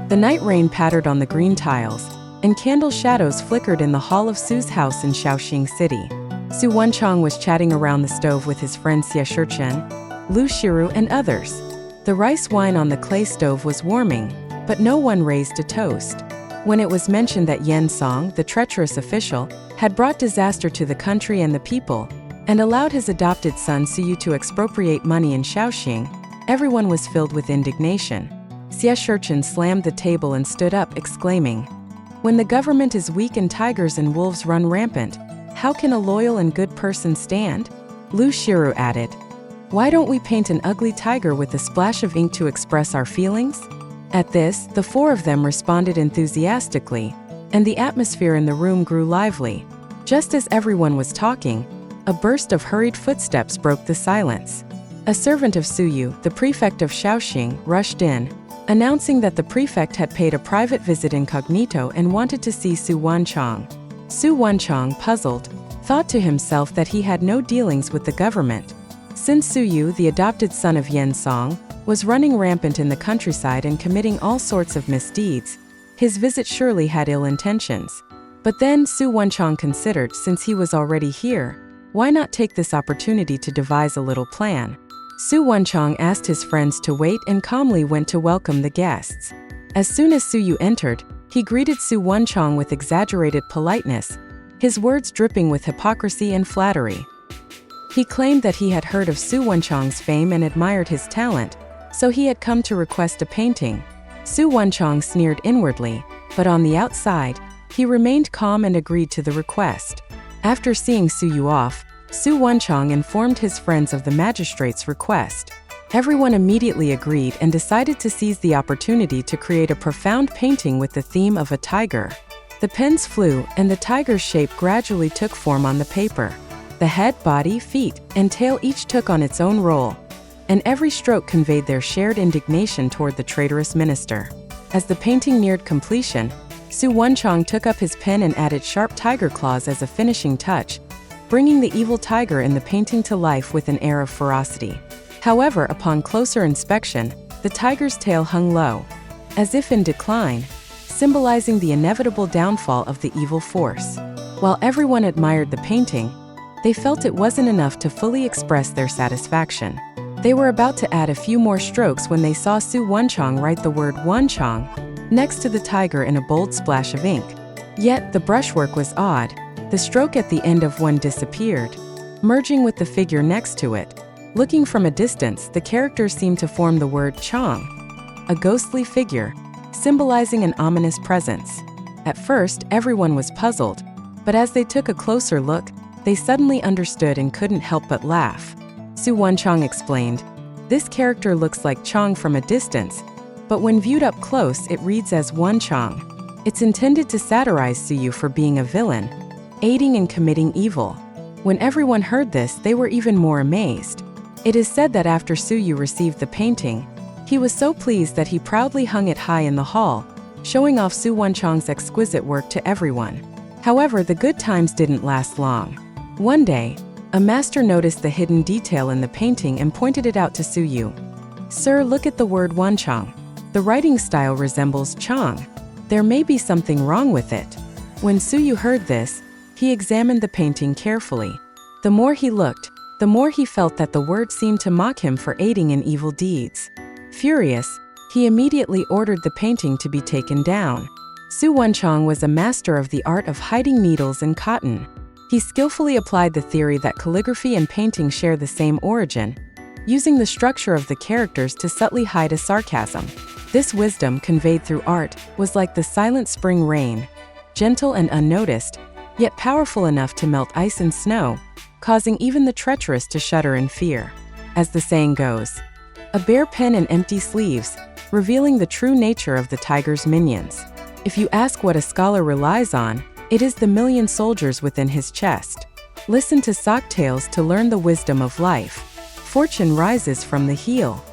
The night rain pattered on the green tiles, and candle shadows flickered in the hall of Su's house in Shaoxing City. Su Wenchang was chatting around the stove with his friends Xie Shichen, Lu Shiru, and others. The rice wine on the clay stove was warming, but no one raised a toast. When it was mentioned that Yan Song, the treacherous official, had brought disaster to the country and the people, and allowed his adopted son Suyu to expropriate money in Shaoxing, everyone was filled with indignation. Xie Shichen slammed the table and stood up, exclaiming, "When the government is weak and tigers and wolves run rampant, how can a loyal and good person stand?" Lu Shiru added, "Why don't we paint an ugly tiger with a splash of ink to express our feelings?" At this, the four of them responded enthusiastically, and the atmosphere in the room grew lively. Just as everyone was talking, a burst of hurried footsteps broke the silence. A servant of Suyu, the prefect of Shaoxing, rushed in, announcing that the prefect had paid a private visit incognito and wanted to see Su Wenchang. Su Wenchang, puzzled, thought to himself that he had no dealings with the government. Since Suyu, the adopted son of Yan Song, was running rampant in the countryside and committing all sorts of misdeeds, his visit surely had ill intentions. But then Su Wenchang considered, since he was already here, why not take this opportunity to devise a little plan? Su Wenchang asked his friends to wait and calmly went to welcome the guests. As soon as Suyu entered, he greeted Su Wenchang with exaggerated politeness, his words dripping with hypocrisy and flattery. He claimed that he had heard of Su Wenchang's fame and admired his talent, so he had come to request a painting. Su Wenchang sneered inwardly, but on the outside, he remained calm and agreed to the request. After seeing Suyu off, Su Wenchang informed his friends of the magistrate's request. Everyone immediately agreed and decided to seize the opportunity to create a profound painting with the theme of a tiger. The pens flew, and the tiger's shape gradually took form on the paper. The head, body, feet, and tail each took on its own role, and every stroke conveyed their shared indignation toward the traitorous minister. As the painting neared completion, Su Wenchang took up his pen and added sharp tiger claws as a finishing touch, bringing the evil tiger in the painting to life with an air of ferocity. However, upon closer inspection, the tiger's tail hung low, as if in decline, symbolizing the inevitable downfall of the evil force. While everyone admired the painting, they felt it wasn't enough to fully express their satisfaction. They were about to add a few more strokes when they saw Su Wenchang write the word Wenchang next to the tiger in a bold splash of ink. Yet, the brushwork was odd. The stroke at the end of one disappeared, merging with the figure next to it. Looking from a distance, the characters seemed to form the word Chang, a ghostly figure, symbolizing an ominous presence. At first, everyone was puzzled, but as they took a closer look, they suddenly understood and couldn't help but laugh. Su Wenchang explained, "This character looks like Chang from a distance, but when viewed up close, it reads as Wenchang. It's intended to satirize Suyu for being a villain, aiding and committing evil." When everyone heard this, they were even more amazed. It is said that after Suyu received the painting, he was so pleased that he proudly hung it high in the hall, showing off Su Wenchang's exquisite work to everyone. However, the good times didn't last long. One day, a master noticed the hidden detail in the painting and pointed it out to Suyu. "Sir, look at the word Wenchang. The writing style resembles Chang. There may be something wrong with it." When Suyu heard this, he examined the painting carefully. The more he looked, the more he felt that the word seemed to mock him for aiding in evil deeds. Furious, he immediately ordered the painting to be taken down. Su Wenchang was a master of the art of hiding needles in cotton. He skillfully applied the theory that calligraphy and painting share the same origin, using the structure of the characters to subtly hide a sarcasm. This wisdom, conveyed through art, was like the silent spring rain, gentle and unnoticed, yet powerful enough to melt ice and snow, causing even the treacherous to shudder in fear. As the saying goes, "A bare pen and empty sleeves, revealing the true nature of the tiger's minions. If you ask what a scholar relies on, it is the million soldiers within his chest. Listen to sock tales to learn the wisdom of life. Fortune rises from the heel.